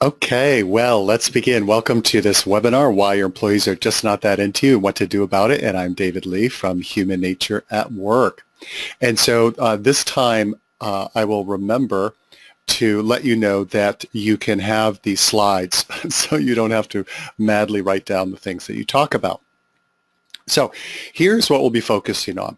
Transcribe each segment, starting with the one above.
Okay, well, let's begin. Welcome to this webinar, Why Your Employees Are Just Not That Into You and What to Do About It. And I'm David Lee from Human Nature at Work. And so this time I will remember to let you know that you can have these slides so you don't have to madly write down the things that you talk about. So here's what we'll be focusing on.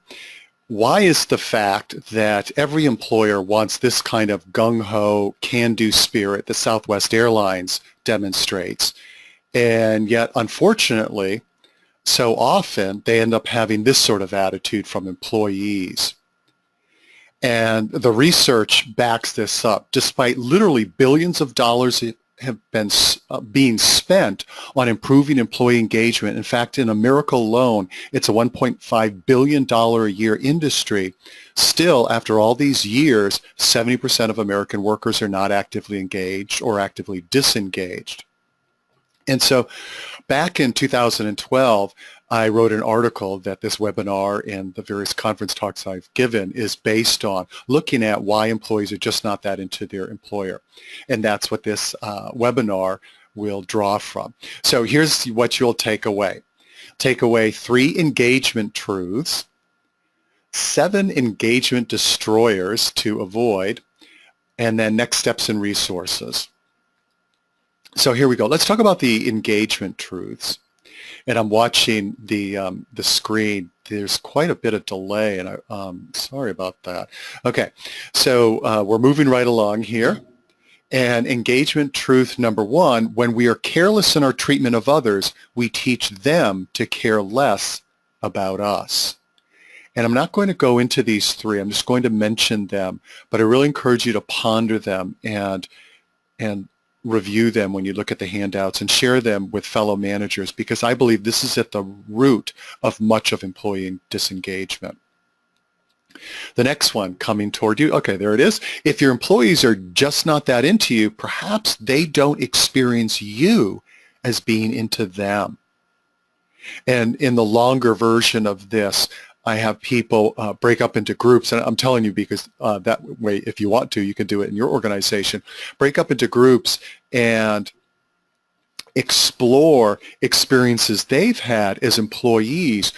Why is the fact that every employer wants this kind of gung-ho, can-do spirit that Southwest Airlines demonstrates, and yet, unfortunately, so often they end up having this sort of attitude from employees? And the research backs this up. Despite literally billions of dollars have been being spent on improving employee engagement. In fact, in America alone, it's a $1.5 billion a year industry. Still, after all these years, 70% of American workers are not actively engaged or actively disengaged. And so back in 2012, I wrote an article that this webinar and the various conference talks I've given is based on, looking at why employees are just not that into their employer. And that's what this webinar will draw from. So here's what you'll take away. Take away 3 engagement truths, 7 engagement destroyers to avoid, and then next steps and resources. So here we go. Let's talk about the engagement truths. And I'm watching the screen. There's quite a bit of delay, and I'm sorry about that. Okay, so we're moving right along here. And engagement truth number 1, when we are careless in our treatment of others, we teach them to care less about us. And I'm not going to go into these 3. I'm just going to mention them, but I really encourage you to ponder them and review them when you look at the handouts and share them with fellow managers, because I believe this is at the root of much of employee disengagement. The next one coming toward you, okay, there it is. If your employees are just not that into you, perhaps they don't experience you as being into them. And in the longer version of this, I have people break up into groups, and I'm telling you because that way, if you want to, you can do it in your organization. Break up into groups and explore experiences they've had as employees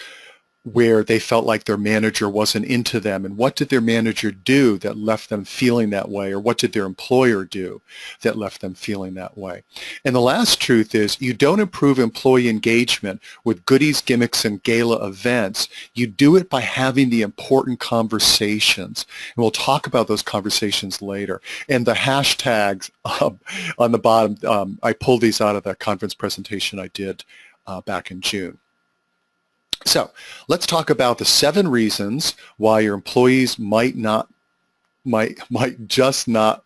where they felt like their manager wasn't into them, and what did their manager do that left them feeling that way, or what did their employer do that left them feeling that way. And the last truth is, you don't improve employee engagement with goodies, gimmicks, and gala events. You do it by having the important conversations, and we'll talk about those conversations later. And the hashtags on the bottom, I pulled these out of the conference presentation I did back in June. So let's talk about the 7 reasons why your employees might just not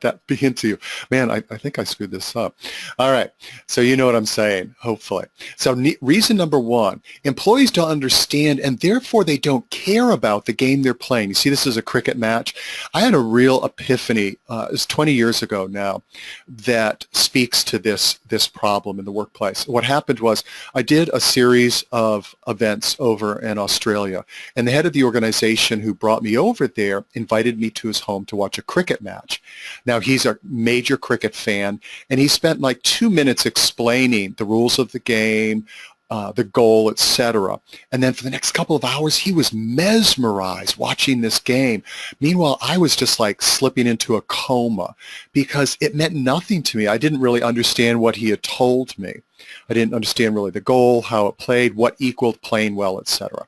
that be into you. Man, I think I screwed this up. All right, so you know what I'm saying, hopefully. So reason number 1, employees don't understand, and therefore they don't care about the game they're playing. You see, this is a cricket match. I had a real epiphany, it was 20 years ago now, that speaks to this problem in the workplace. What happened was I did a series of events over in Australia, and the head of the organization who brought me over there invited me to his home to watch a cricket match. Now, he's a major cricket fan, and he spent like 2 minutes explaining the rules of the game, the goal, etc. And then for the next couple of hours, he was mesmerized watching this game. Meanwhile, I was just like slipping into a coma because it meant nothing to me. I didn't really understand what he had told me. I didn't understand really the goal, how it played, what equaled playing well, etc.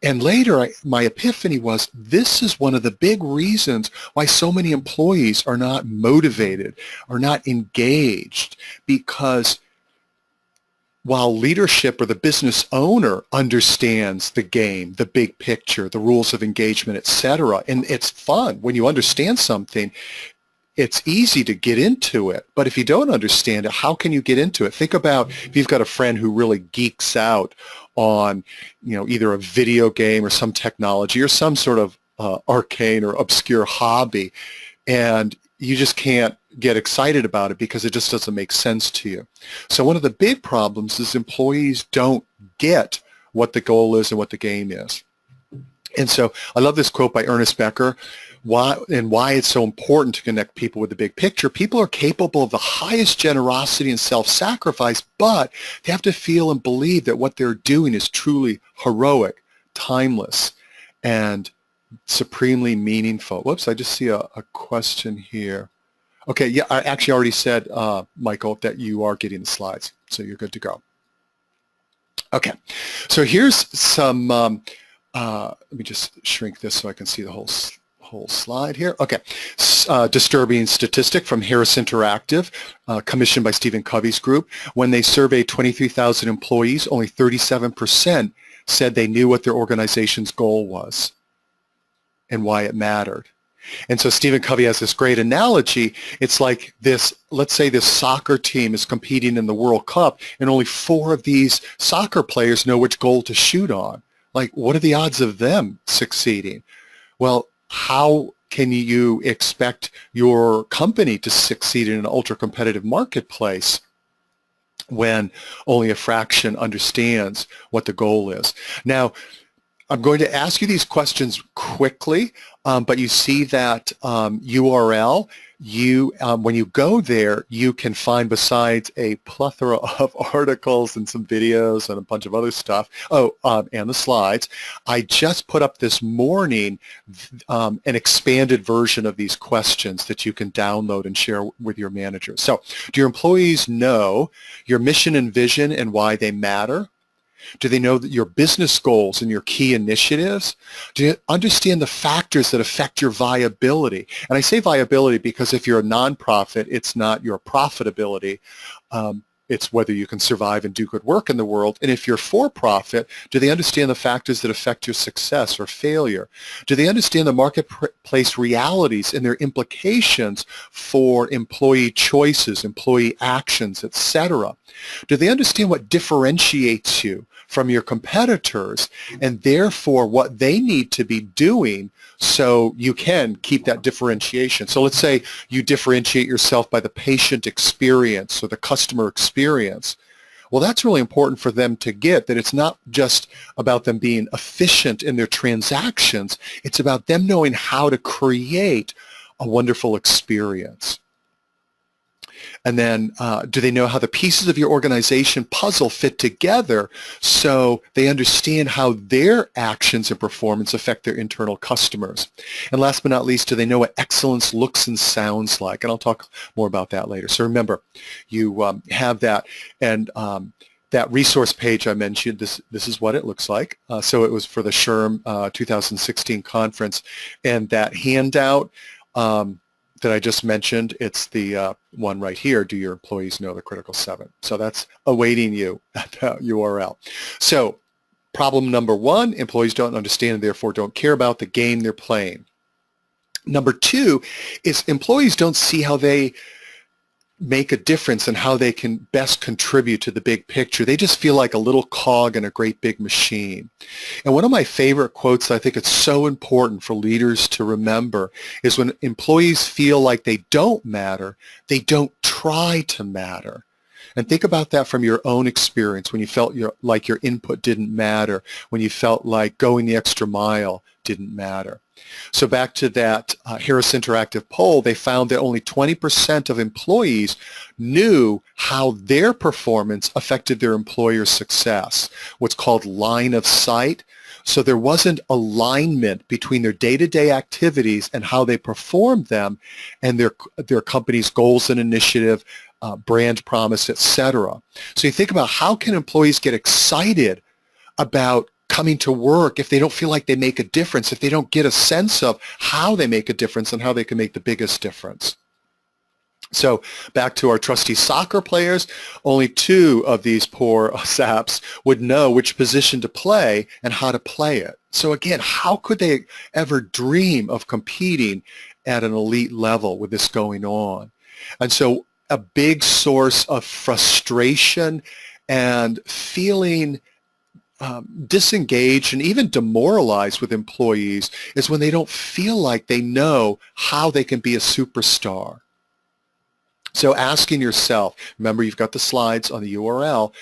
And later, my epiphany was, this is one of the big reasons why so many employees are not motivated, are not engaged, because while leadership or the business owner understands the game, the big picture, the rules of engagement, etc., and it's fun. When you understand something, it's easy to get into it. But if you don't understand it, how can you get into it? Think about if you've got a friend who really geeks out on, either a video game or some technology or some sort of arcane or obscure hobby, and you just can't get excited about it because it just doesn't make sense to you. So one of the big problems is employees don't get what the goal is and what the game is. And so I love this quote by Ernest Becker. why it's so important to connect people with the big picture. People are capable of the highest generosity and self-sacrifice, but they have to feel and believe that what they're doing is truly heroic, timeless, and supremely meaningful. Whoops, I just see a question here. Okay, yeah, I actually already said, Michael, that you are getting the slides, so you're good to go. Okay, so here's some, let me just shrink this so I can see the whole slide here. Okay, disturbing statistic from Harris Interactive, commissioned by Stephen Covey's group. When they surveyed 23,000 employees, only 37% said they knew what their organization's goal was and why it mattered. And so Stephen Covey has this great analogy. It's like this, let's say this soccer team is competing in the World Cup and only 4 of these soccer players know which goal to shoot on. Like, what are the odds of them succeeding? Well, how can you expect your company to succeed in an ultra-competitive marketplace when only a fraction understands what the goal is? Now, I'm going to ask you these questions quickly, but you see that URL. When you go there, you can find, besides a plethora of articles and some videos and a bunch of other stuff, and the slides, I just put up this morning an expanded version of these questions that you can download and share with your manager. So, do your employees know your mission and vision and why they matter? Do they know that your business goals and your key initiatives? Do you understand the factors that affect your viability? And I say viability because if you're a nonprofit, it's not your profitability. It's whether you can survive and do good work in the world. And if you're for-profit, do they understand the factors that affect your success or failure? Do they understand the marketplace realities and their implications for employee choices, employee actions, etc.? Do they understand what differentiates you from your competitors and therefore what they need to be doing so you can keep that differentiation? So let's say you differentiate yourself by the patient experience or the customer experience. Well, that's really important for them to get, that it's not just about them being efficient in their transactions. It's about them knowing how to create a wonderful experience. And then do they know how the pieces of your organization puzzle fit together so they understand how their actions and performance affect their internal customers? And last but not least, do they know what excellence looks and sounds like? And I'll talk more about that later. So remember, you have that, and that resource page I mentioned, this is what it looks like. So it was for the SHRM 2016 conference, and that handout that I just mentioned, it's the one right here, do your employees know the critical 7? So that's awaiting you at that URL. So problem number 1, employees don't understand and therefore don't care about the game they're playing. Number 2 is employees don't see how they make a difference and how they can best contribute to the big picture. They just feel like a little cog in a great big machine. And one of my favorite quotes, I think it's so important for leaders to remember, is when employees feel like they don't matter, they don't try to matter. And think about that from your own experience, when you felt like your input didn't matter, when you felt like going the extra mile didn't matter. So back to that Harris Interactive poll, they found that only 20% of employees knew how their performance affected their employer's success, what's called line of sight. So there wasn't alignment between their day-to-day activities and how they performed them and their company's goals and initiative, brand promise, etc. So you think about, how can employees get excited about coming to work if they don't feel like they make a difference, if they don't get a sense of how they make a difference and how they can make the biggest difference? So back to our trusty soccer players, only 2 of these poor saps would know which position to play and how to play it. So again, how could they ever dream of competing at an elite level with this going on? And so a big source of frustration and feeling disengaged and even demoralized with employees is when they don't feel like they know how they can be a superstar. So asking yourself, remember you've got the slides on the URL,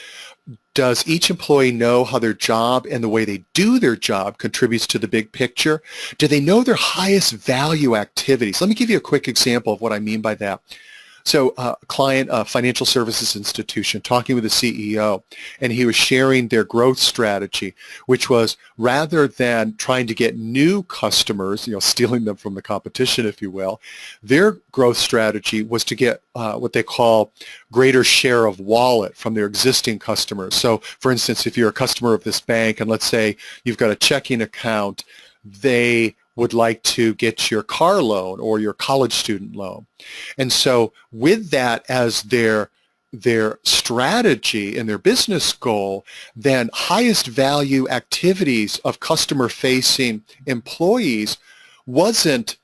does each employee know how their job and the way they do their job contributes to the big picture? Do they know their highest value activities? Let me give you a quick example of what I mean by that. So a client, a financial services institution, talking with the CEO, and he was sharing their growth strategy, which was rather than trying to get new customers, stealing them from the competition, if you will, their growth strategy was to get what they call greater share of wallet from their existing customers. So, for instance, if you're a customer of this bank, and let's say you've got a checking account, they would like to get your car loan or your college student loan. And so with that as their strategy and their business goal, then highest value activities of customer-facing employees wasn't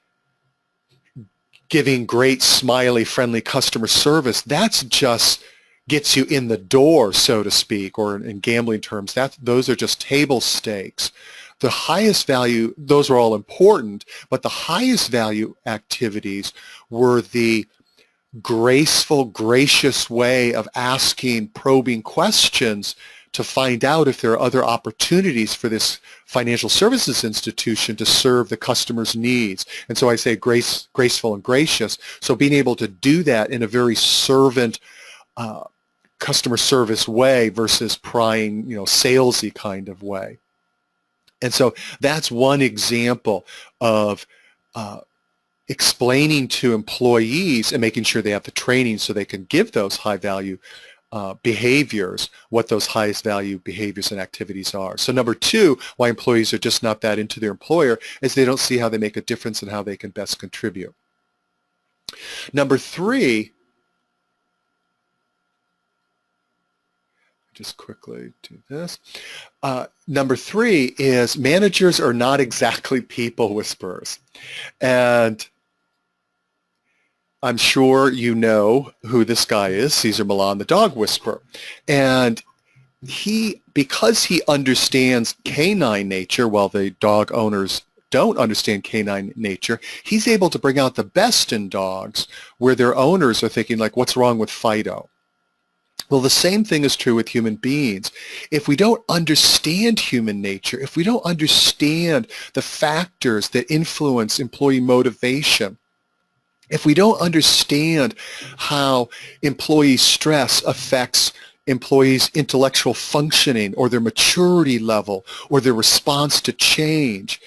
giving great, smiley, friendly customer service. That's just gets you in the door, so to speak, or in gambling terms, those are just table stakes. The highest value, those are all important, but the highest value activities were the graceful, gracious way of asking probing questions to find out if there are other opportunities for this financial services institution to serve the customer's needs. And so I say graceful and gracious. So being able to do that in a very servant, customer service way versus prying, salesy kind of way. And so that's one example of explaining to employees and making sure they have the training so they can give those high-value behaviors, what those highest value behaviors and activities are. So number two, why employees are just not that into their employer is they don't see how they make a difference and how they can best contribute. Number three, just quickly do this. Number three is managers are not exactly people whisperers. And I'm sure you know who this guy is, Cesar Millan, the dog whisperer. And because he understands canine nature, while the dog owners don't understand canine nature, he's able to bring out the best in dogs where their owners are thinking, like, what's wrong with Fido? Well, the same thing is true with human beings. If we don't understand human nature, if we don't understand the factors that influence employee motivation, if we don't understand how employee stress affects employees' intellectual functioning or their maturity level or their response to change,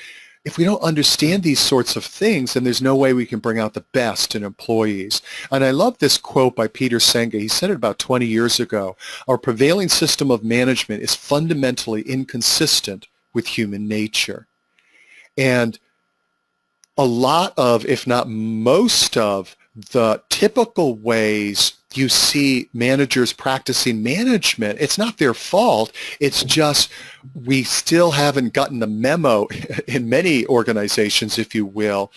if we don't understand these sorts of things, then there's no way we can bring out the best in employees. And I love this quote by Peter Senge. He said it about 20 years ago. Our prevailing system of management is fundamentally inconsistent with human nature. And a lot of, if not most of, the typical ways you see managers practicing management, it's not their fault. It's just we still haven't gotten the memo in many organizations, if you will,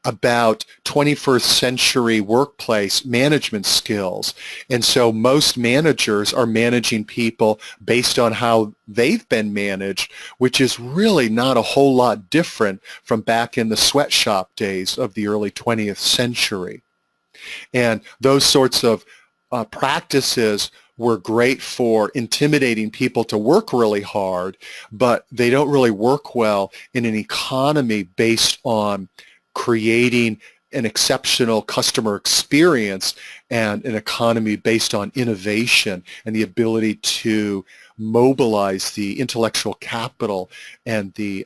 about 21st century workplace management skills. And so most managers are managing people based on how they've been managed, which is really not a whole lot different from back in the sweatshop days of the early 20th century. And those sorts of practices were great for intimidating people to work really hard, but they don't really work well in an economy based on creating an exceptional customer experience and an economy based on innovation and the ability to mobilize the intellectual capital and the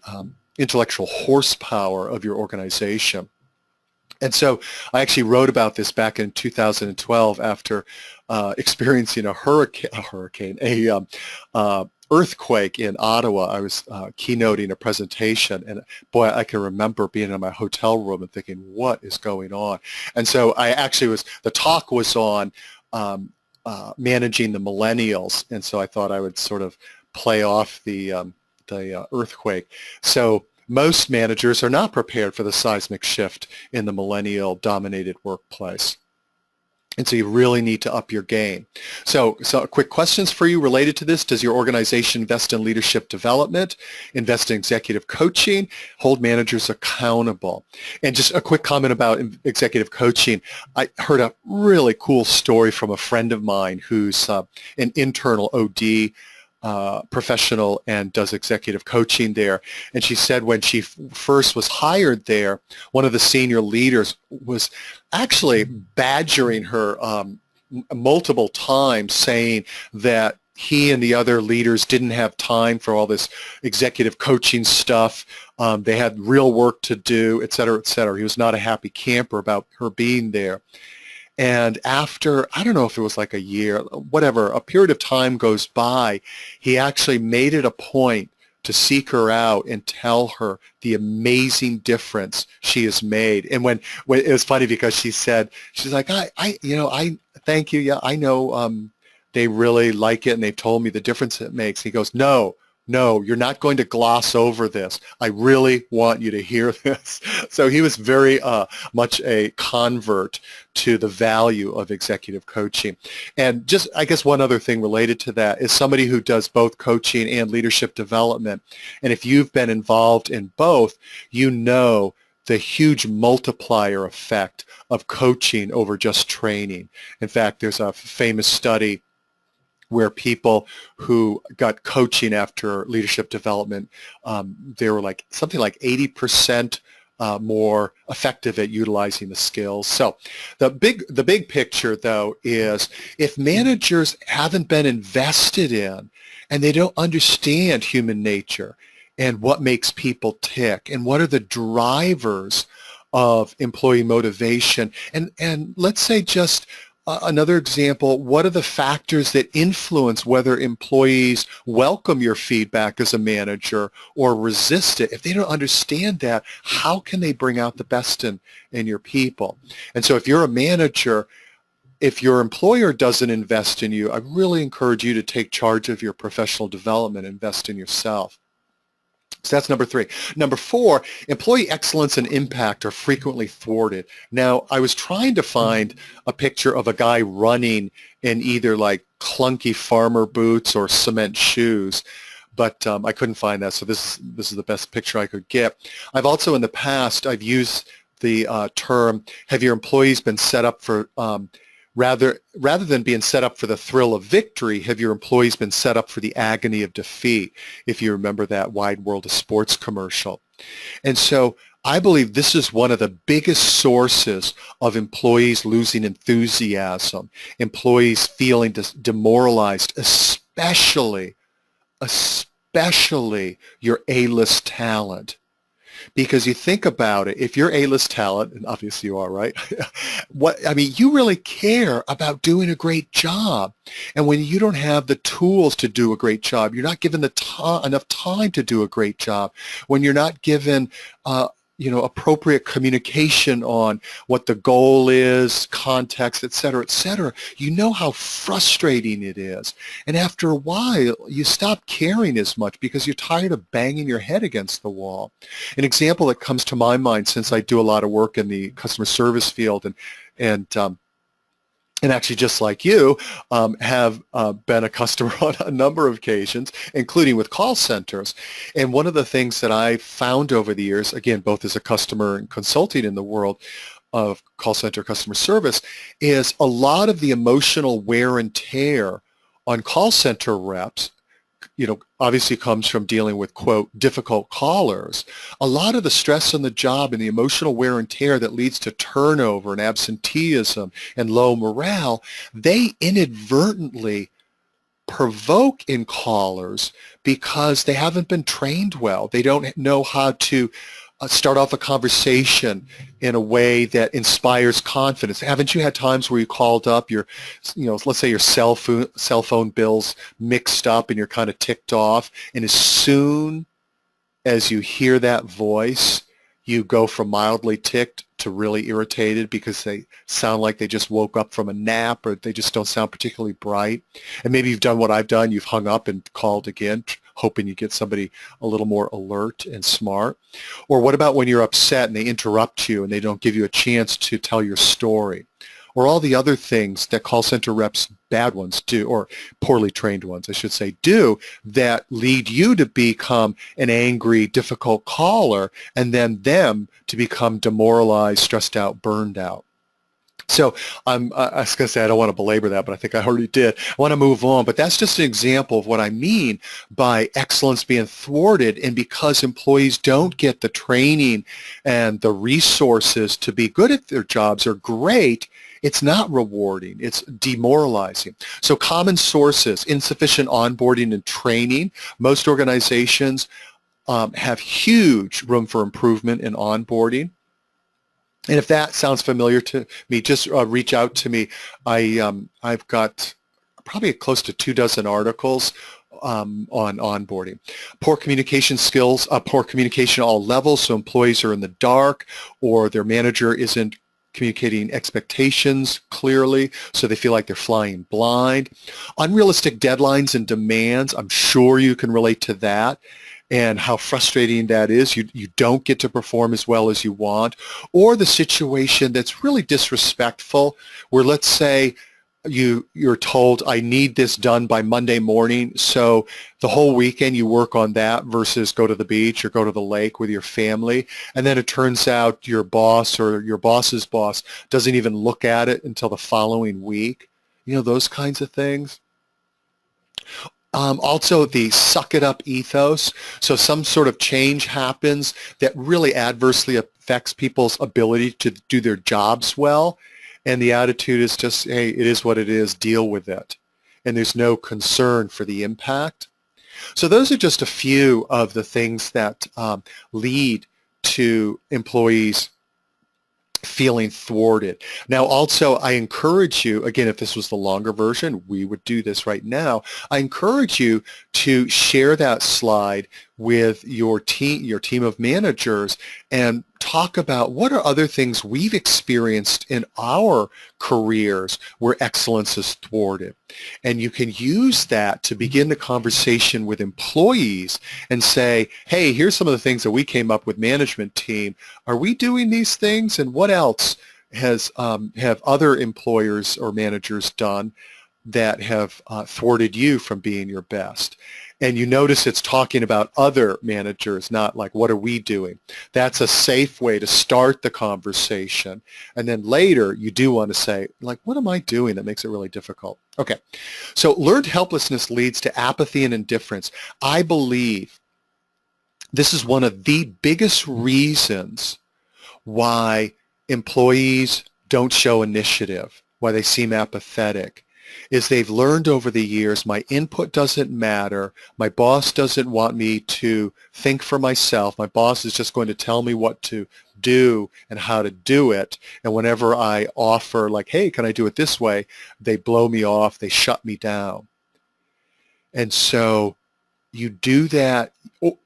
intellectual horsepower of your organization. And so I actually wrote about this back in 2012 after experiencing earthquake in Ottawa. I was keynoting a presentation, and boy, I can remember being in my hotel room and thinking, what is going on? And so I actually the talk was on managing the millennials, and so I thought I would sort of play off the earthquake. So most managers are not prepared for the seismic shift in the millennial-dominated workplace. And so you really need to up your game. So quick questions for you related to this. Does your organization invest in leadership development, invest in executive coaching, hold managers accountable? And just a quick comment about executive coaching. I heard a really cool story from a friend of mine who's an internal OD professional and does executive coaching there. And she said when she first was hired there, one of the senior leaders was actually badgering her multiple times, saying that he and the other leaders didn't have time for all this executive coaching stuff. They had real work to do, et cetera, et cetera. He was not a happy camper about her being there. And after, I don't know if it was like a year, whatever, a period of time goes by, he actually made it a point to seek her out and tell her the amazing difference she has made. And when it was funny because she said, she's like, I thank you. Yeah, I know they really like it and they've told me the difference it makes. He goes, no, you're not going to gloss over this. I really want you to hear this. So he was very much a convert to the value of executive coaching. And just, I guess one other thing related to that is somebody who does both coaching and leadership development. And if you've been involved in both, you know the huge multiplier effect of coaching over just training. In fact, there's a famous study where people who got coaching after leadership development, they were like something like 80% more effective at utilizing the skills. So the big picture, though, is if managers haven't been invested in and they don't understand human nature and what makes people tick and what are the drivers of employee motivation, and let's say just another example, what are the factors that influence whether employees welcome your feedback as a manager or resist it? If they don't understand that, how can they bring out the best in your people? And so if you're a manager, if your employer doesn't invest in you, I really encourage you to take charge of your professional development, invest in yourself. So that's number 3. Number 4, employee excellence and impact are frequently thwarted. Now, I was trying to find a picture of a guy running in either like clunky farmer boots or cement shoes, but I couldn't find that. So this is the best picture I could get. I've also in the past, I've used the term, have your employees been set up for rather than being set up for the thrill of victory, have your employees been set up for the agony of defeat, if you remember that Wide World of Sports commercial. And so I believe this is one of the biggest sources of employees losing enthusiasm, employees feeling demoralized, especially your A-list talent. Because you think about it, if you're A-list talent, and obviously you are, right? You really care about doing a great job. And when you don't have the tools to do a great job, you're not given enough time to do a great job. When you're not given appropriate communication on what the goal is, context, et cetera, you know how frustrating it is. And after a while, you stop caring as much because you're tired of banging your head against the wall. An example that comes to my mind, since I do a lot of work in the customer service field and actually, just like you, have been a customer on a number of occasions, including with call centers. And one of the things that I found over the years, again, both as a customer and consulting in the world of call center customer service, is a lot of the emotional wear and tear on call center reps, obviously comes from dealing with, quote, difficult callers. A lot of the stress on the job and the emotional wear and tear that leads to turnover and absenteeism and low morale, they inadvertently provoke in callers because they haven't been trained well. They don't know how to start off a conversation in a way that inspires confidence. Haven't you had times where you called up your, let's say your cell phone bills mixed up and you're kind of ticked off, and as soon as you hear that voice, you go from mildly ticked to really irritated because they sound like they just woke up from a nap, or they just don't sound particularly bright. And maybe you've done what I've done. You've hung up and called again, hoping you get somebody a little more alert and smart. Or what about when you're upset and they interrupt you and they don't give you a chance to tell your story? or all the other things that call center reps, bad ones do, or poorly trained ones, I should say, do, that lead you to become an angry, difficult caller, and then them to become demoralized, stressed out, burned out. So I was going to say I don't want to belabor that, but I think I already did. I want to move on, but that's just an example of what I mean by excellence being thwarted, and because employees don't get the training and the resources to be good at their jobs or great, it's not rewarding. It's demoralizing. So common sources: insufficient onboarding and training. Most organizations have huge room for improvement in onboarding. And if that sounds familiar to me, just reach out to me. I've got probably close to 24 articles on onboarding. Poor communication skills, poor communication at all levels, so employees are in the dark, or their manager isn't communicating expectations clearly, so they feel like they're flying blind. Unrealistic deadlines and demands, I'm sure you can relate to that, and how frustrating that is. You don't get to perform as well as you want. Or the situation that's really disrespectful, where let's say you're told, I need this done by Monday morning, so the whole weekend you work on that versus go to the beach or go to the lake with your family, and then it turns out your boss or your boss's boss doesn't even look at it until the following week. You know, those kinds of things. Also, the suck it up ethos. So some sort of change happens that really adversely affects people's ability to do their jobs well. And the attitude is just, hey, it is what it is, deal with it. And there's no concern for the impact. So those are just a few of the things that lead to employees feeling thwarted. Now, also, I encourage you, again, if this was the longer version, we would do this right now. I encourage you to share that slide with your team of managers, and talk about what are other things we've experienced in our careers where excellence is thwarted. And you can use that to begin the conversation with employees and say, hey, here's some of the things that we came up with management team. Are we doing these things? And what else have other employers or managers done that have thwarted you from being your best? And you notice it's talking about other managers, not like, what are we doing? That's a safe way to start the conversation. And then later, you do want to say, like, what am I doing that makes it really difficult? Okay, so learned helplessness leads to apathy and indifference. I believe this is one of the biggest reasons why employees don't show initiative, why they seem apathetic, is they've learned over the years, my input doesn't matter, my boss doesn't want me to think for myself, my boss is just going to tell me what to do and how to do it, and whenever I offer, like, hey, can I do it this way, they blow me off, they shut me down. And so you do that,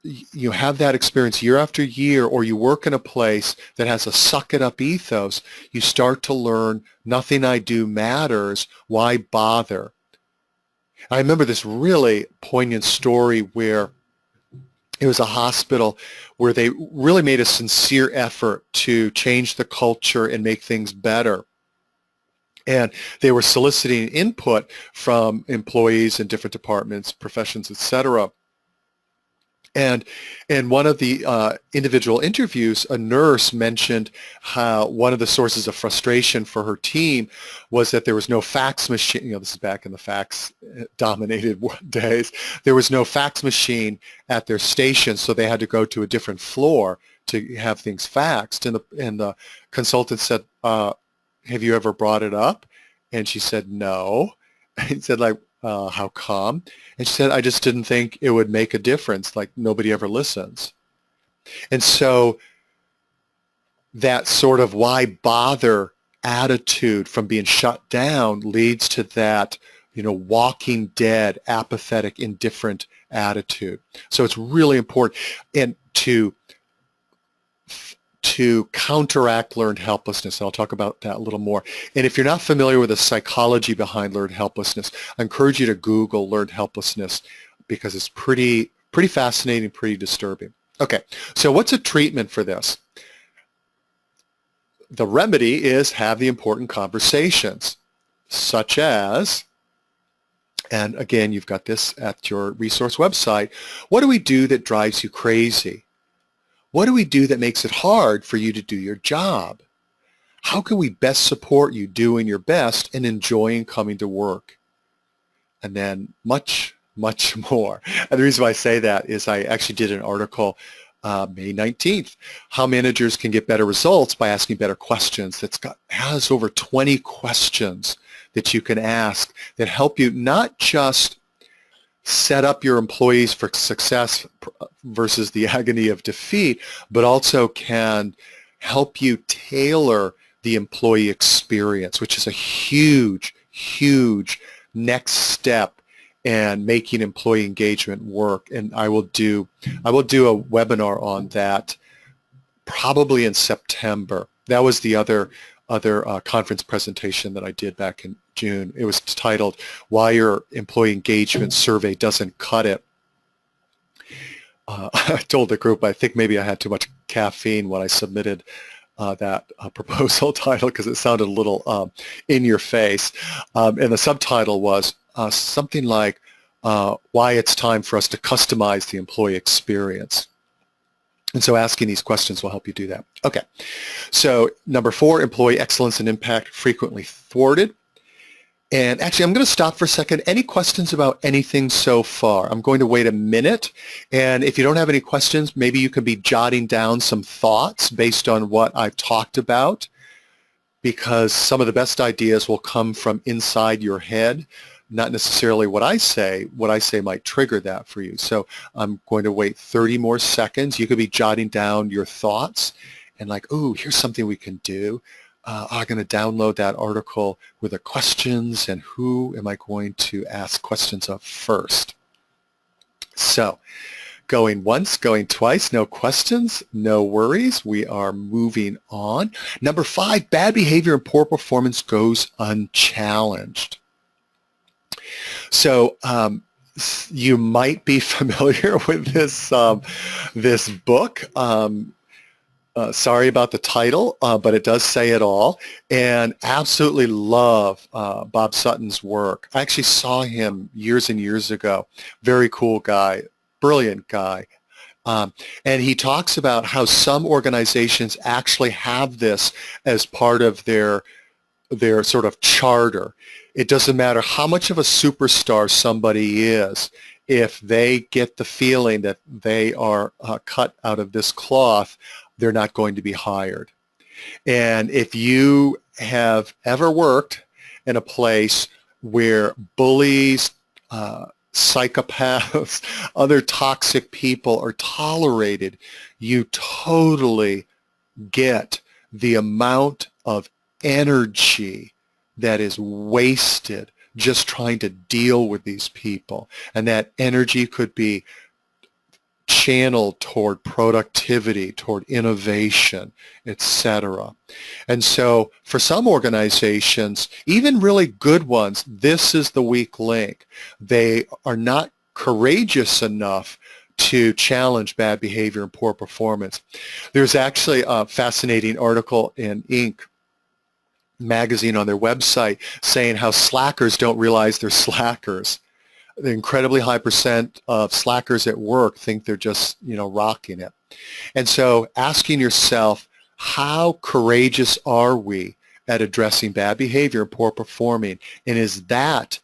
you have that experience year after year, or you work in a place that has a suck-it-up ethos, you start to learn nothing I do matters, why bother? I remember this really poignant story where it was a hospital where they really made a sincere effort to change the culture and make things better. And they were soliciting input from employees in different departments, professions, etc. And in one of the individual interviews, a nurse mentioned how one of the sources of frustration for her team was that there was no fax machine. You know, this is back in the fax-dominated days. There was no fax machine at their station, so they had to go to a different floor to have things faxed. And the consultant said, have you ever brought it up? And she said, no. He said, like, how come? And she said, I just didn't think it would make a difference. Like, nobody ever listens. And so that sort of why bother attitude from being shut down leads to that, you know, walking dead, apathetic, indifferent attitude. So it's really important. And to counteract learned helplessness. I'll talk about that a little more. And if you're not familiar with the psychology behind learned helplessness, I encourage you to Google learned helplessness, because it's pretty fascinating, pretty disturbing. Okay, so what's a treatment for this? the remedy is have the important conversations, such as, and again, you've got this at your resource website, what do we do that drives you crazy? What do we do that makes it hard for you to do your job? How can we best support you doing your best and enjoying coming to work? And then much, much more. And the reason why I say that is I actually did an article May 19th, how managers can get better results by asking better questions. Has over 20 questions that you can ask that help you not just set up your employees for success versus the agony of defeat, but also can help you tailor the employee experience, which is a huge, huge next step in making employee engagement work. And I will do a webinar on that probably in September. That was the other conference presentation that I did back in June. It was titled "Why Your Employee Engagement Survey Doesn't Cut It." I told the group I think maybe I had too much caffeine when I submitted that proposal title because it sounded a little in your face. And the subtitle was something like why it's time for us to customize the employee experience. And so asking these questions will help you do that. Okay, so number 4, employee excellence and impact frequently thwarted. And actually, I'm going to stop for a second. Any questions about anything so far? I'm going to wait a minute. And if you don't have any questions, maybe you can be jotting down some thoughts based on what I've talked about, because some of the best ideas will come from inside your head, not necessarily what I say. What I say might trigger that for you. So I'm going to wait 30 more seconds. You could be jotting down your thoughts and like, oh, here's something we can do. I'm going to download that article with the questions and who am I going to ask questions of first. So going once, going twice, no questions, no worries. We are moving on. Number 5, bad behavior and poor performance goes unchallenged. So you might be familiar with this book. Sorry about the title, but it does say it all, and absolutely love Bob Sutton's work. I actually saw him years and years ago. Very cool guy, brilliant guy. And he talks about how some organizations actually have this as part of their sort of charter. It doesn't matter how much of a superstar somebody is, if they get the feeling that they are cut out of this cloth, they're not going to be hired. And if you have ever worked in a place where bullies, psychopaths, other toxic people are tolerated, you totally get the amount of energy that is wasted just trying to deal with these people. And that energy could be channeled toward productivity, toward innovation, etc. And so for some organizations, even really good ones, this is the weak link. They are not courageous enough to challenge bad behavior and poor performance. There's actually a fascinating article in Inc. magazine on their website saying how slackers don't realize they're slackers. The incredibly high percent of slackers at work think they're just, rocking it. And so asking yourself, how courageous are we at addressing bad behavior and poor performing? And is that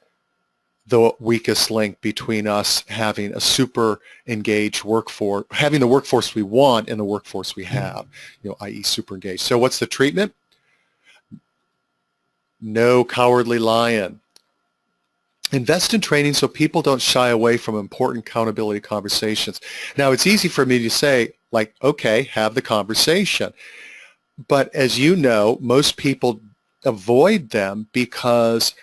the weakest link between us having a super engaged workforce, having the workforce we want and the workforce we have, i.e. super engaged. So what's the treatment? No cowardly lion. Invest in training so people don't shy away from important accountability conversations. Now, it's easy for me to say, like, okay, have the conversation. But as you know, most people avoid them because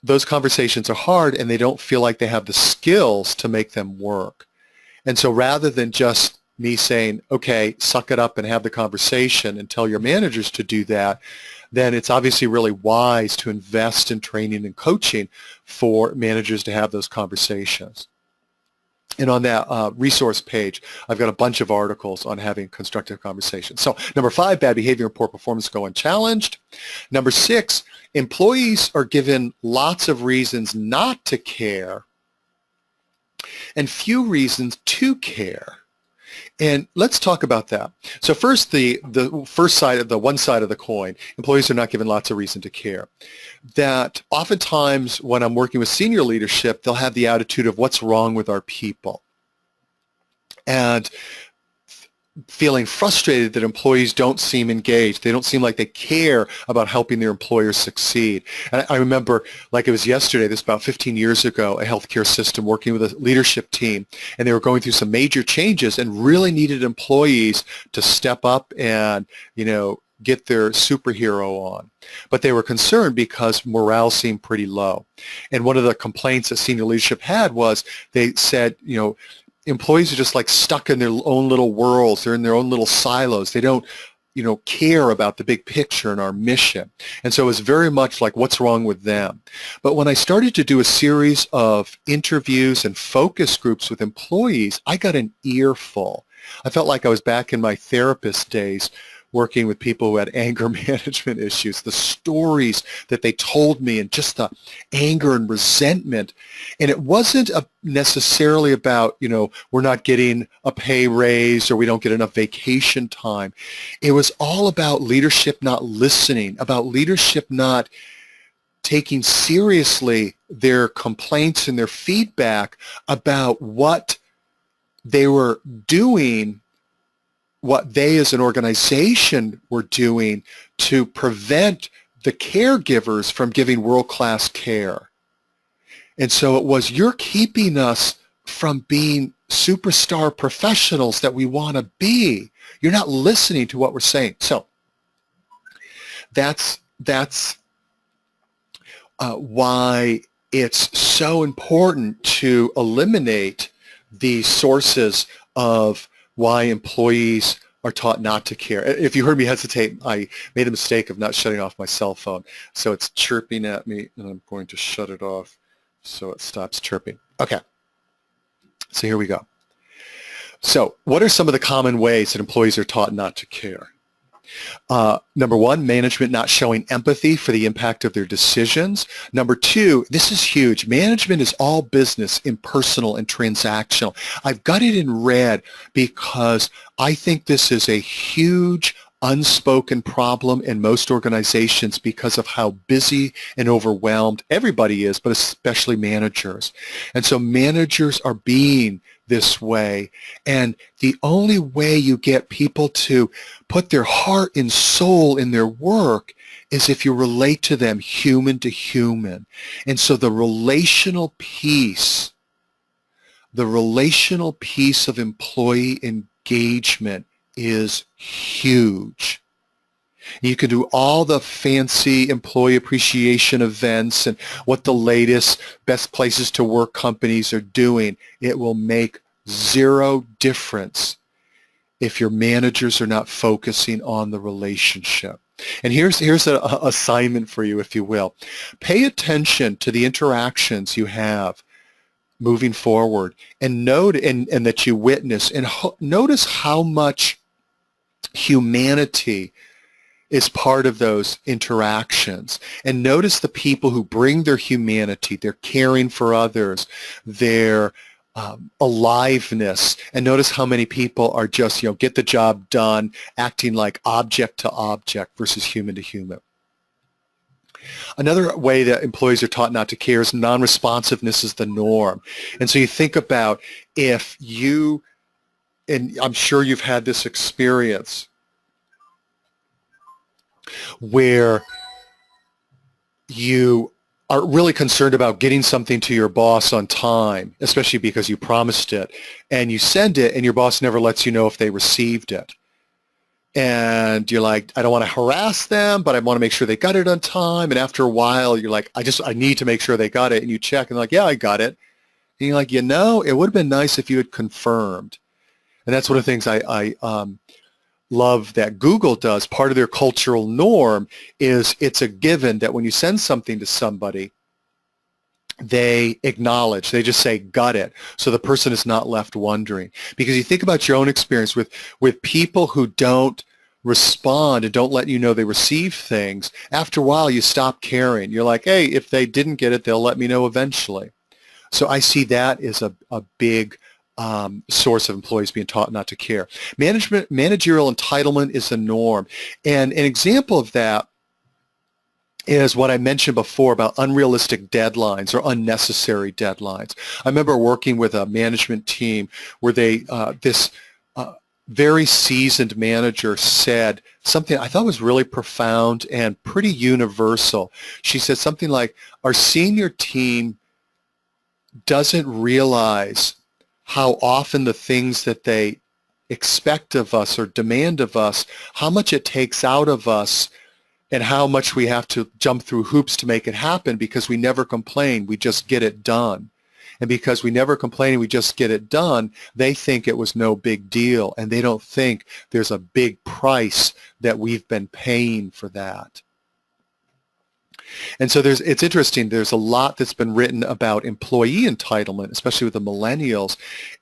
those conversations are hard and they don't feel like they have the skills to make them work. And so rather than just me saying, okay, suck it up and have the conversation and tell your managers to do that, then it's obviously really wise to invest in training and coaching for managers to have those conversations. And on that resource page, I've got a bunch of articles on having constructive conversations. So number 5, bad behavior and poor performance go unchallenged. Number 6, employees are given lots of reasons not to care and few reasons to care. And let's talk about that. So first, the first side of the one side of the coin, employees are not given lots of reason to care. That oftentimes when I'm working with senior leadership, they'll have the attitude of what's wrong with our people. And feeling frustrated that employees don't seem engaged. They don't seem like they care about helping their employers succeed. And I remember, like it was yesterday, this about 15 years ago, a healthcare system working with a leadership team, and they were going through some major changes and really needed employees to step up and, get their superhero on. But they were concerned because morale seemed pretty low. And one of the complaints that senior leadership had was they said, employees are just like stuck in their own little worlds. They're in their own little silos. They don't, care about the big picture and our mission. And so it was very much like, what's wrong with them? But when I started to do a series of interviews and focus groups with employees, I got an earful. I felt like I was back in my therapist days, working with people who had anger management issues, the stories that they told me and just the anger and resentment. And it wasn't necessarily about, we're not getting a pay raise or we don't get enough vacation time. It was all about leadership not listening, about leadership not taking seriously their complaints and their feedback about what they were doing, what they as an organization were doing to prevent the caregivers from giving world-class care. And so it was, you're keeping us from being superstar professionals that we want to be. You're not listening to what we're saying. So that's why it's so important to eliminate the sources of why employees are taught not to care. If you heard me hesitate, I made a mistake of not shutting off my cell phone. So it's chirping at me, and I'm going to shut it off so it stops chirping. Okay, so here we go. So what are some of the common ways that employees are taught not to care? Number 1, management not showing empathy for the impact of their decisions. Number 2, this is huge. Management is all business, impersonal, and transactional. I've got it in red because I think this is a huge unspoken problem in most organizations because of how busy and overwhelmed everybody is, but especially managers. And so managers are being this way. And the only way you get people to put their heart and soul in their work is if you relate to them human to human. And so the relational piece of employee engagement is huge. You can do all the fancy employee appreciation events and what the latest best places to work companies are doing. It will make zero difference if your managers are not focusing on the relationship. And here's an assignment for you, if you will. Pay attention to the interactions you have moving forward and note and that you witness, and notice how much humanity is part of those interactions. And notice the people who bring their humanity, their caring for others, their aliveness, and notice how many people are just, get the job done, acting like object to object versus human to human. Another way that employees are taught not to care is non-responsiveness is the norm. And so you think about if you, and I'm sure you've had this experience, where you are really concerned about getting something to your boss on time, especially because you promised it, and you send it and your boss never lets you know if they received it. And you're like, I don't want to harass them, but I want to make sure they got it on time. And after a while, you're like, I need to make sure they got it. And you check and they're like, yeah, I got it. And you're like, it would have been nice if you had confirmed. And that's one of the things I love that Google does. Part of their cultural norm is it's a given that when you send something to somebody, they acknowledge, they just say, got it. So the person is not left wondering. Because you think about your own experience with people who don't respond and don't let you know they receive things. After a while, you stop caring. You're like, hey, if they didn't get it, they'll let me know eventually. So I see that as a big source of employees being taught not to care. Managerial entitlement is the norm. And an example of that is what I mentioned before about unrealistic deadlines or unnecessary deadlines. I remember working with a management team where this very seasoned manager said something I thought was really profound and pretty universal. She said something like, our senior team doesn't realize how often the things that they expect of us or demand of us, how much it takes out of us and how much we have to jump through hoops to make it happen because we never complain, we just get it done. And because we never complain and we just get it done, they think it was no big deal, and they don't think there's a big price that we've been paying for that. And so it's interesting, there's a lot that's been written about employee entitlement, especially with the millennials.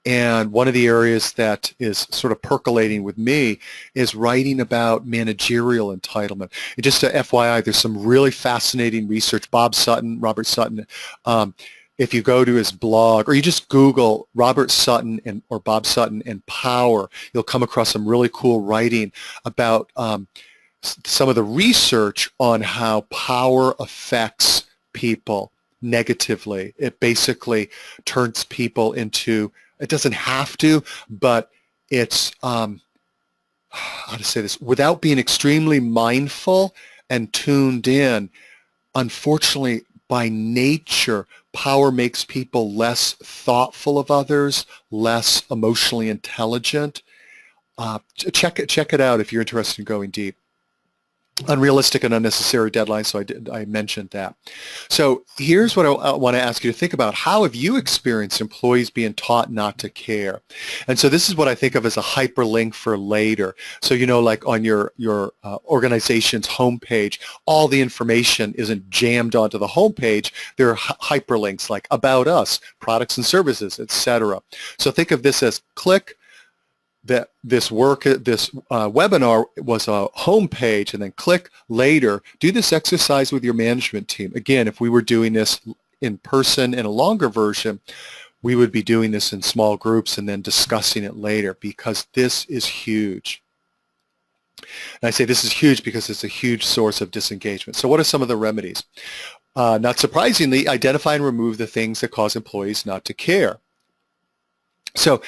And one of the areas that is sort of percolating with me is writing about managerial entitlement. And just to FYI, there's some really fascinating research. Robert Sutton, if you go to his blog, or you just Google Robert Sutton or Bob Sutton and power, you'll come across some really cool writing about some of the research on how power affects people negatively. It basically turns people into, it doesn't have to, but it's, how to say this, without being extremely mindful and tuned in, unfortunately, by nature, power makes people less thoughtful of others, less emotionally intelligent. Check it out if you're interested in going deep. Unrealistic and unnecessary deadlines, so I mentioned that. So here's what I want to ask you to think about. How have you experienced employees being taught not to care? And so this is what I think of as a hyperlink for later. So, like on your organization's homepage, all the information isn't jammed onto the homepage. There are hyperlinks like About Us, products and services, etc. So think of this as click. That this webinar was a home page, and then click later. Do this exercise with your management team. Again, if we were doing this in person in a longer version, we would be doing this in small groups and then discussing it later, because this is huge. And I say this is huge because it's a huge source of disengagement. So what are some of the remedies? Not surprisingly, identify and remove the things that cause employees not to care. So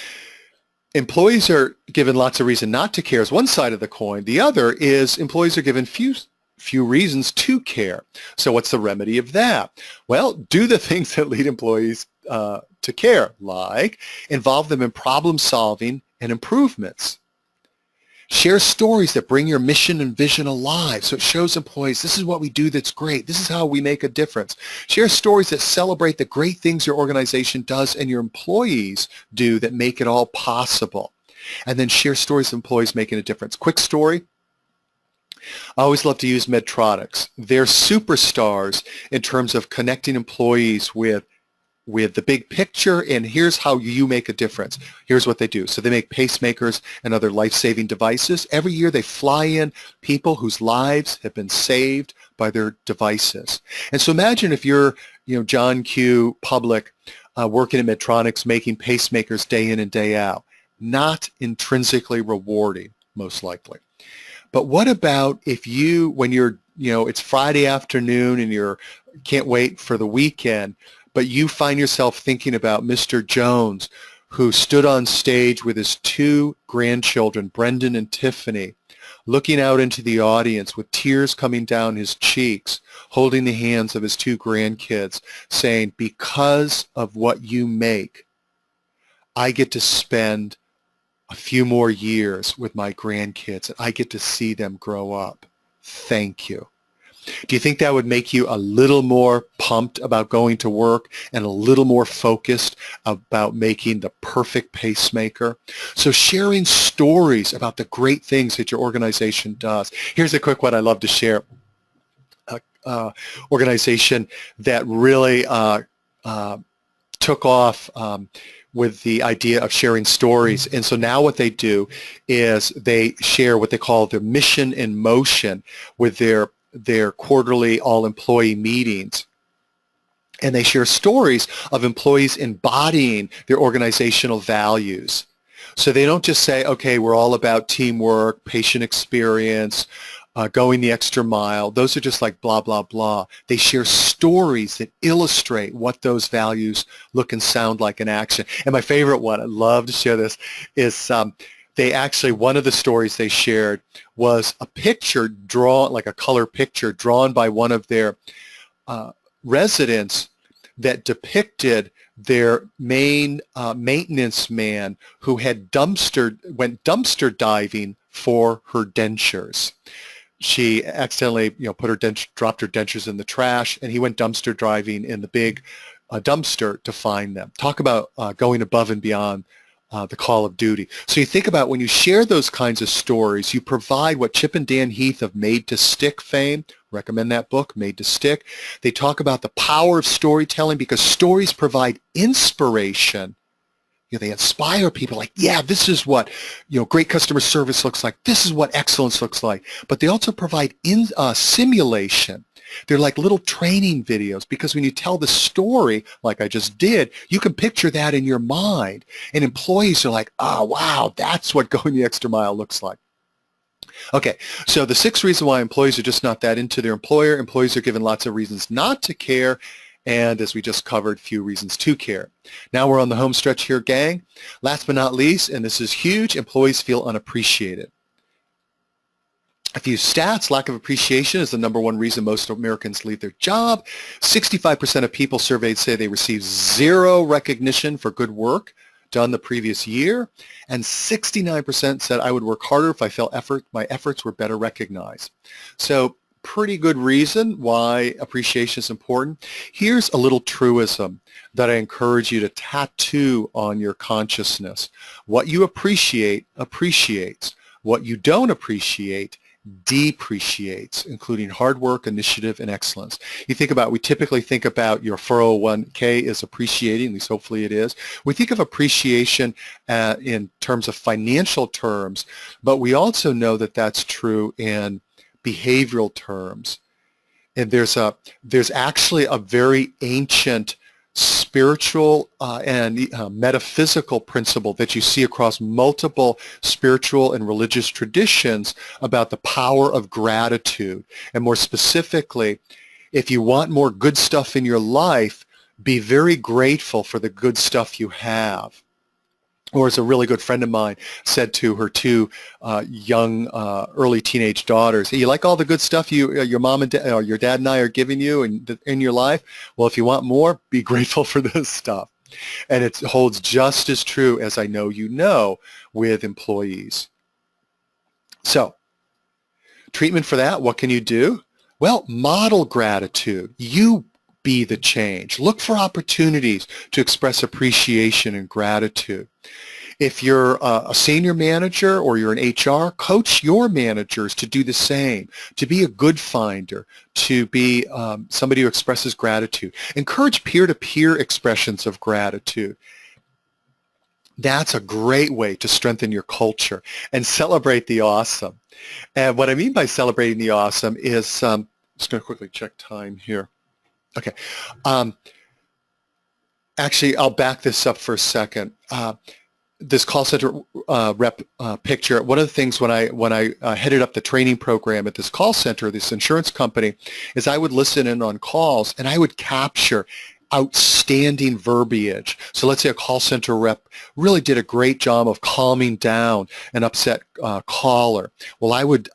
employees are given lots of reason not to care is one side of the coin. The other is employees are given few reasons to care. So what's the remedy of that? Well, do the things that lead employees to care, like involve them in problem solving and improvements. Share stories that bring your mission and vision alive. So it shows employees, this is what we do that's great. This is how we make a difference. Share stories that celebrate the great things your organization does and your employees do that make it all possible. And then share stories of employees making a difference. Quick story. I always love to use Medtronics. They're superstars in terms of connecting employees with the big picture, and here's how you make a difference. Here's what they do. So they make pacemakers and other life-saving devices. Every year they fly in people whose lives have been saved by their devices. And so imagine if you're, John Q. Public, working at Medtronics, making pacemakers day in and day out. Not intrinsically rewarding, most likely. But what about if you, when you're, it's Friday afternoon and you can't wait for the weekend, but you find yourself thinking about Mr. Jones, who stood on stage with his two grandchildren, Brendan and Tiffany, looking out into the audience with tears coming down his cheeks, holding the hands of his two grandkids, saying, because of what you make, I get to spend a few more years with my grandkids, and I get to see them grow up. Thank you. Do you think that would make you a little more pumped about going to work and a little more focused about making the perfect pacemaker? So sharing stories about the great things that your organization does. Here's a quick one I love to share. Organization that really took off with the idea of sharing stories. And so now what they do is they share what they call their mission in motion with their quarterly all-employee meetings. And they share stories of employees embodying their organizational values. So they don't just say, okay, we're all about teamwork, patient experience, going the extra mile. Those are just like blah, blah, blah. They share stories that illustrate what those values look and sound like in action. And my favorite one, I'd love to share this, is they actually, one of the stories they shared was a picture drawn, like a color picture drawn by one of their residents that depicted their main maintenance man who had went dumpster diving for her dentures. She accidentally, dropped her dentures in the trash, and he went dumpster diving in the big dumpster to find them. Talk about going above and beyond the call of duty. So you think about when you share those kinds of stories, you provide what Chip and Dan Heath of Made to Stick fame, recommend that book, Made to Stick. They talk about the power of storytelling because stories provide inspiration. They inspire people like, yeah, this is what, great customer service looks like. This is what excellence looks like. But they also provide simulation. They're like little training videos because when you tell the story, like I just did, you can picture that in your mind. And employees are like, oh, wow, that's what going the extra mile looks like. Okay, so the 6th reason why employees are just not that into their employer. Employees are given lots of reasons not to care. And as we just covered, few reasons to care. Now we're on the home stretch here, gang. Last but not least, and this is huge, employees feel unappreciated. A few stats: lack of appreciation is the #1 reason most Americans leave their job. 65% of people surveyed say they received 0 recognition for good work done the previous year. And 69% said I would work harder if I felt my efforts were better recognized. So pretty good reason why appreciation is important. Here's a little truism that I encourage you to tattoo on your consciousness. What you appreciate appreciates. What you don't appreciate depreciates, including hard work, initiative, and excellence. We typically think about your 401k as appreciating, at least hopefully it is. We think of appreciation in terms of financial terms, but we also know that that's true in behavioral terms. And there's actually a very ancient spiritual and metaphysical principle that you see across multiple spiritual and religious traditions about the power of gratitude. And more specifically, if you want more good stuff in your life, be very grateful for the good stuff you have. Or as a really good friend of mine said to her 2 young, early teenage daughters, hey, you like all the good stuff your mom and dad, or your dad and I are giving you in your life? Well, if you want more, be grateful for this stuff. And it holds just as true as I know you know with employees. So, treatment for that, what can you do? Well, model gratitude. You be the change. Look for opportunities to express appreciation and gratitude. If you're a senior manager or you're an HR, coach your managers to do the same, to be a good finder, to be somebody who expresses gratitude. Encourage peer-to-peer expressions of gratitude. That's a great way to strengthen your culture and celebrate the awesome. And what I mean by celebrating the awesome is, I'm just going to quickly check time here. Okay. Actually, I'll back this up for a second. This call center rep picture, one of the things when I headed up the training program at this call center, this insurance company, is I would listen in on calls and I would capture outstanding verbiage. So let's say a call center rep really did a great job of calming down an upset caller. Well, I would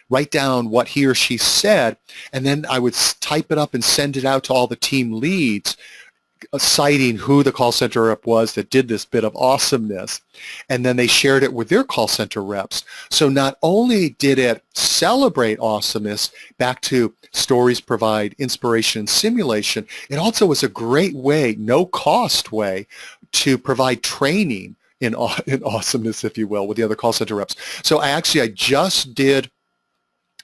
write down what he or she said, and then I would type it up and send it out to all the team leads, citing who the call center rep was that did this bit of awesomeness, and then they shared it with their call center reps. So not only did it celebrate awesomeness, back to stories provide inspiration and simulation, it also was a great way, no-cost way, to provide training in awesomeness, if you will, with the other call center reps. So I just did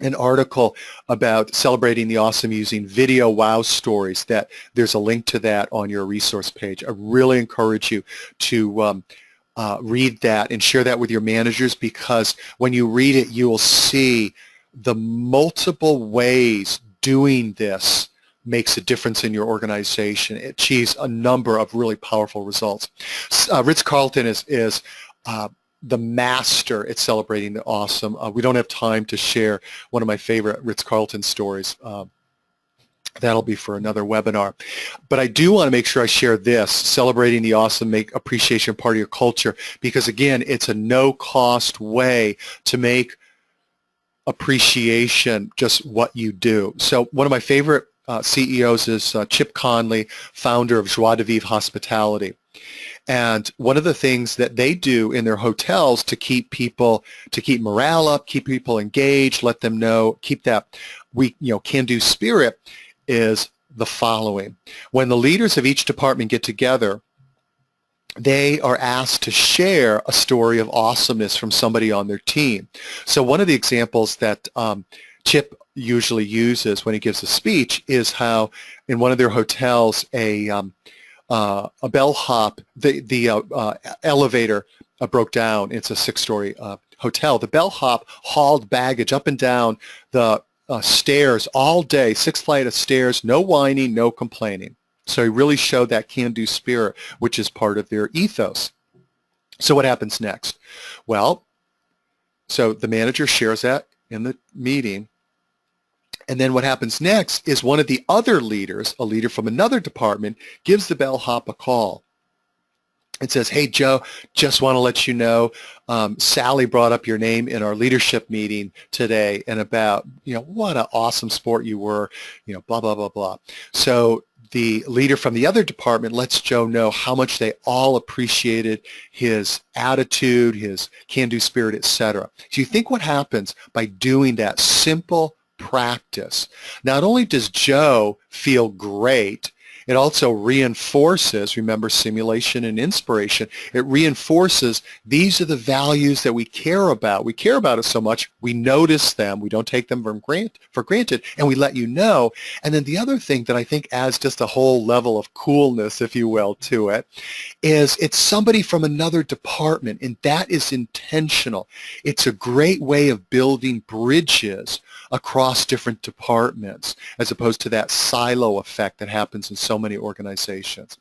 an article about celebrating the awesome using video wow stories. That there's a link to that on your resource page. I really encourage you to read that and share that with your managers, because when you read it, you will see the multiple ways doing this makes a difference in your organization. It achieves a number of really powerful results. Ritz-Carlton is the master at celebrating the awesome. We don't have time to share one of my favorite Ritz-Carlton stories. That'll be for another webinar. But I do want to make sure I share this, celebrating the awesome, make appreciation part of your culture, because again, it's a no-cost way to make appreciation just what you do. So one of my favorite CEOs is Chip Conley, founder of Joie de Vivre Hospitality. And one of the things that they do in their hotels to keep morale up, keep people engaged, let them know, keep that can-do spirit, is the following. When the leaders of each department get together, they are asked to share a story of awesomeness from somebody on their team. So one of the examples that Chip usually uses when he gives a speech is how in one of their hotels a bellhop, the elevator broke down. It's a 6-story hotel. The bellhop hauled baggage up and down the stairs all day, 6 flight of stairs, no whining, no complaining. So he really showed that can-do spirit, which is part of their ethos. So what happens next? Well, so the manager shares that in the meeting. And then what happens next is one of the other leaders, a leader from another department, gives the bellhop a call. It says, "Hey, Joe, just want to let you know, Sally brought up your name in our leadership meeting today and about, what an awesome sport you were, blah, blah, blah, blah." So the leader from the other department lets Joe know how much they all appreciated his attitude, his can-do spirit, etc. So you think what happens by doing that simple practice? Not only does Joe feel great, it also reinforces, remember, simulation and inspiration. It reinforces these are the values that we care about. We care about it so much, we notice them, we don't take them for granted, and we let you know. And then the other thing that I think adds just a whole level of coolness, if you will, to it, is it's somebody from another department, and that is intentional. It's a great way of building bridges across different departments, as opposed to that silo effect that happens in so many organizations.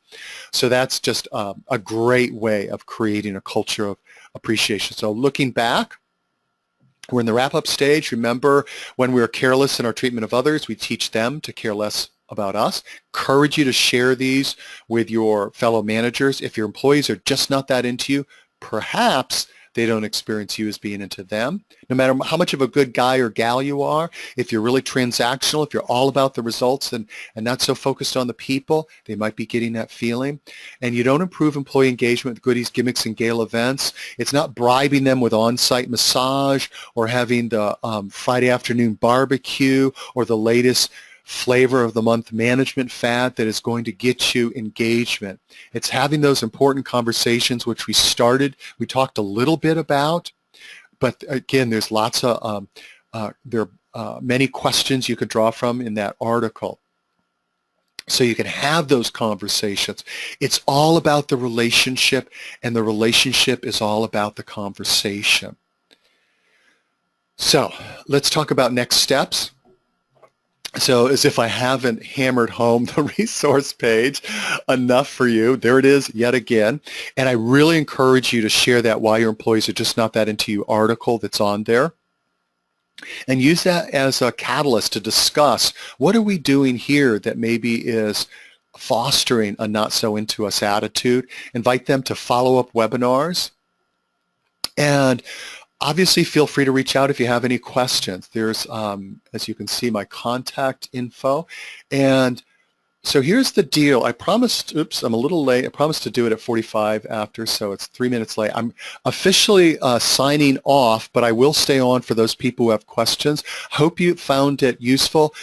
So that's just a great way of creating a culture of appreciation. So looking back, we're in the wrap-up stage. Remember, when we are careless in our treatment of others, we teach them to care less about us. Encourage you to share these with your fellow managers. If your employees are just not that into you, perhaps they don't experience you as being into them. No matter how much of a good guy or gal you are, if you're really transactional, if you're all about the results and not so focused on the people, they might be getting that feeling. And you don't improve employee engagement with goodies, gimmicks, and gala events. It's not bribing them with on-site massage or having the Friday afternoon barbecue or the latest flavor of the month management fad that is going to get you engagement. It's having those important conversations, which we talked a little bit about, but again, there's lots of, there are many questions you could draw from in that article. So you can have those conversations. It's all about the relationship, and the relationship is all about the conversation. So let's talk about next steps. So as if I haven't hammered home the resource page enough for you, there it is yet again. And I really encourage you to share that Why Your Employees Are Just Not That Into You article that's on there. And use that as a catalyst to discuss what are we doing here that maybe is fostering a not so into us attitude. Invite them to follow-up webinars. And obviously, feel free to reach out if you have any questions. There's, as you can see, my contact info. And so here's the deal. I promised, oops, I'm a little late. I promised to do it at 45 after, so it's 3 minutes late. I'm officially signing off, but I will stay on for those people who have questions. Hope you found it useful.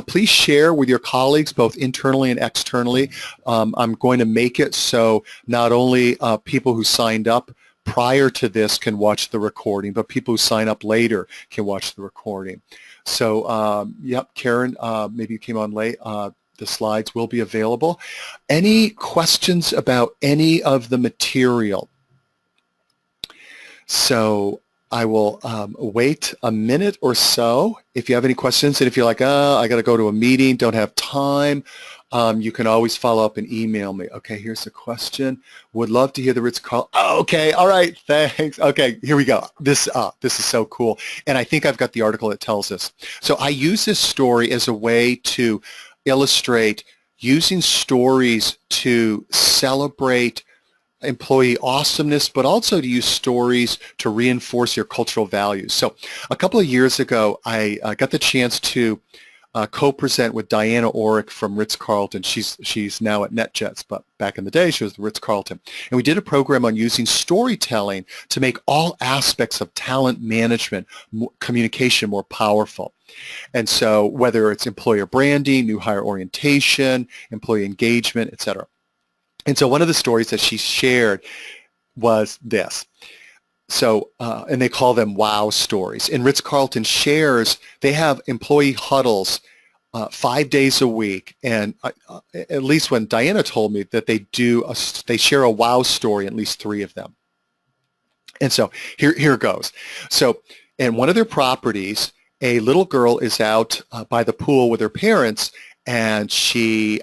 Please share with your colleagues, both internally and externally. I'm going to make it so not only people who signed up prior to this can watch the recording, but people who sign up later can watch the recording. So, yep, Karen, maybe you came on late. The slides will be available. Any questions about any of the material? So I will wait a minute or so if you have any questions. And if you're like, I got to go to a meeting, don't have time, you can always follow up and email me. Okay, here's the question. Would love to hear the Ritz-Carlton. Oh, okay, all right, thanks. Okay, here we go. This is so cool. And I think I've got the article that tells us. So I use this story as a way to illustrate using stories to celebrate employee awesomeness, but also to use stories to reinforce your cultural values. So a couple of years ago, I got the chance to co-present with Diana Orrick from Ritz-Carlton. She's now at NetJets, but back in the day, she was at Ritz-Carlton. And we did a program on using storytelling to make all aspects of talent management, communication more powerful. And so whether it's employer branding, new hire orientation, employee engagement, et cetera. And so one of the stories that she shared was this. So, and they call them wow stories. In Ritz-Carlton Shares, they have employee huddles 5 days a week. And at least when Diana told me that they share a wow story, at least 3 of them. And so here it goes. So in one of their properties, a little girl is out by the pool with her parents, and she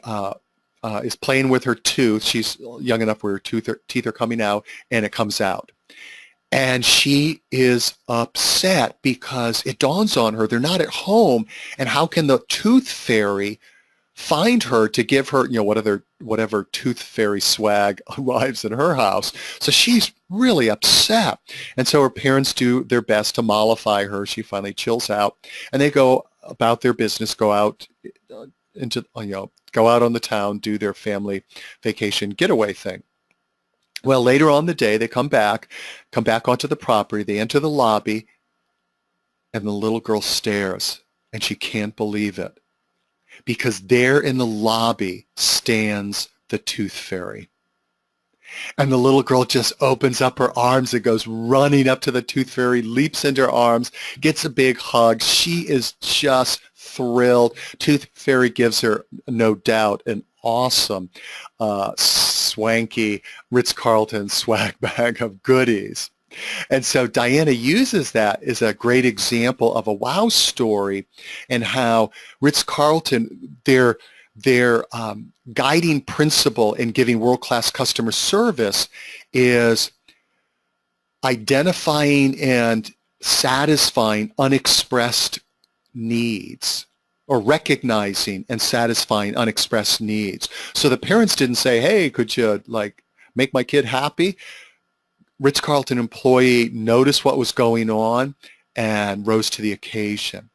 is playing with her tooth. She's young enough where her teeth are coming out, and it comes out. And she is upset because it dawns on her they're not at home, and how can the tooth fairy find her to give her, whatever tooth fairy swag arrives in her house. So she's really upset. And so her parents do their best to mollify her. She finally chills out, and they go about their business, go out go out on the town, do their family vacation getaway thing. Well, later on the day, they come back onto the property, they enter the lobby, and the little girl stares, and she can't believe it, because there in the lobby stands the tooth fairy. And the little girl just opens up her arms and goes running up to the tooth fairy, leaps into her arms, gets a big hug. She is just thrilled. Tooth fairy gives her, no doubt, an awesome, swanky Ritz-Carlton swag bag of goodies. And so Diana uses that as a great example of a wow story, and how Ritz-Carlton, their guiding principle in giving world-class customer service is identifying and satisfying unexpressed needs, or recognizing and satisfying unexpressed needs. So the parents didn't say, hey, could you make my kid happy? Ritz-Carlton employee noticed what was going on and rose to the occasion.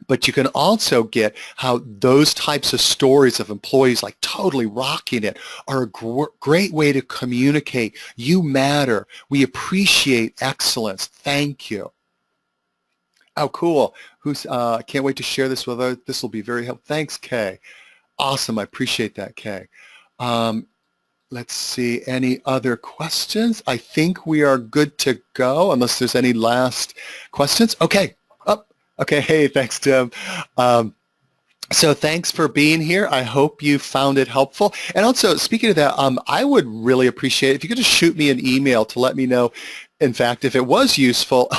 But you can also get how those types of stories of employees totally rocking it are a great way to communicate, you matter, we appreciate excellence, thank you. Oh, cool. Can't wait to share this with others. This will be very helpful. Thanks, Kay. Awesome. I appreciate that, Kay. Let's see. Any other questions? I think we are good to go, unless there's any last questions. Okay. Okay. Hey, thanks, Tim. So thanks for being here. I hope you found it helpful. And also, speaking of that, I would really appreciate it if you could just shoot me an email to let me know, in fact, if it was useful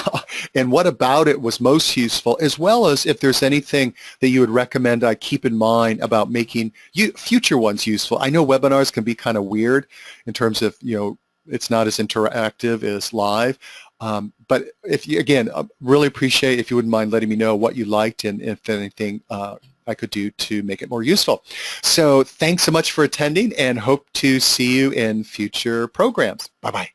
and what about it was most useful, as well as if there's anything that you would recommend I keep in mind about making future ones useful. I know webinars can be kind of weird in terms of, it's not as interactive as live. But if you, again, really appreciate if you wouldn't mind letting me know what you liked and if anything I could do to make it more useful. So thanks so much for attending, and hope to see you in future programs. Bye-bye.